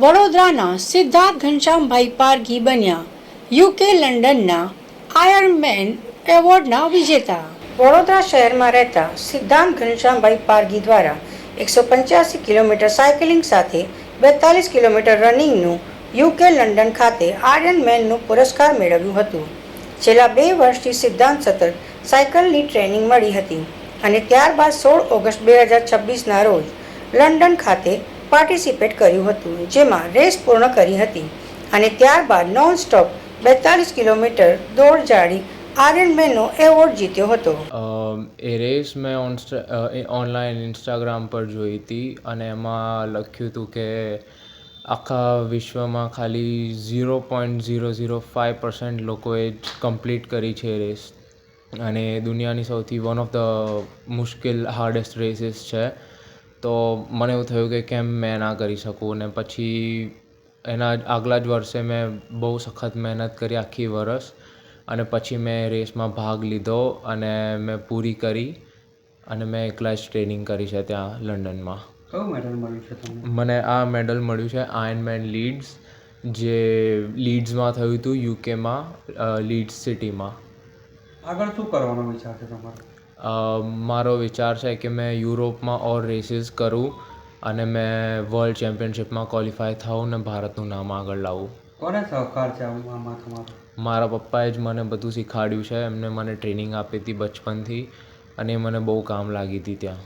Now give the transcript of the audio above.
વડોદરાના સિદ્ધાર્થ ઘનશ્યામભાઈ પારઘી બન્યા UK લંડનના Ironman એવોર્ડના વિજેતા. વડોદરા શહેરમાં રહેતા સિદ્ધાર્થ ઘનશ્યામભાઈ પારઘી દ્વારા 185 કિલોમીટર સાયકલિંગ સાથે 42 કિલોમીટર રનિંગનું યુકે લંડન ખાતે આયર્નમેનનું પુરસ્કાર મેળવ્યું હતું. છેલ્લા 2 વર્ષથી સિદ્ધાંત સતત સાયકલની ટ્રેનિંગ મળી હતી અને ત્યારબાદ 16 ઓગસ્ટ 2026ના રોજ લંડન ખાતે પાર્ટિસિપેટ કર્યું હતું, જેમાં રેસ પૂર્ણ કરી હતી અને ત્યારબાદ નોન સ્ટોપ 42 કિલોમીટર દોડ જાડી આયર્નમેનનો એવોર્ડ જીત્યો હતો. એ રેસ મેં ઓનલાઈન ઇન્સ્ટાગ્રામ પર જોઈ હતી અને એમાં લખ્યું હતું કે આખા વિશ્વમાં ખાલી 0.005% લોકોએ જ કમ્પ્લીટ કરી છે રેસ અને દુનિયાની સૌથી વન ઓફ ધ મુશ્કેલ હાર્ડેસ્ટ રેસીસ છે. તો મને એવું થયું કે કેમ મેં ના કરી શકું, ને પછી એના આગલા જ વર્ષે મેં બહુ સખત મહેનત કરી આખી વરસ અને પછી મેં રેસમાં ભાગ લીધો અને મેં પૂરી કરી અને મેં એકલા જ ટ્રેનિંગ કરી છે ત્યાં લંડનમાં. કયું મેડલ મળ્યું છે તમને? મને આ મેડલ મળ્યું છે આયર્નમેન લીડ્સ, જે લીડ્સમાં થયું હતું યુકેમાં, લીડ્સ સિટીમાં. આગળ શું કરવાનો વિચાર છે તમારો? મારો વિચાર છે કે મેં યુરોપમાં ઓર રેસીસ કરું અને મેં વર્લ્ડ ચેમ્પિયનશિપમાં ક્વોલિફાય થાઉં ને ભારતનું નામ આગળ લાવું. કોને સહકાર છે આમાં તમારો? મારા પપ્પાએ જ મને બધું શીખવાડ્યું છે. એમને મને ટ્રેનિંગ આપી હતી બચપનથી અને એ મને બહુ કામ લાગી હતી ત્યાં.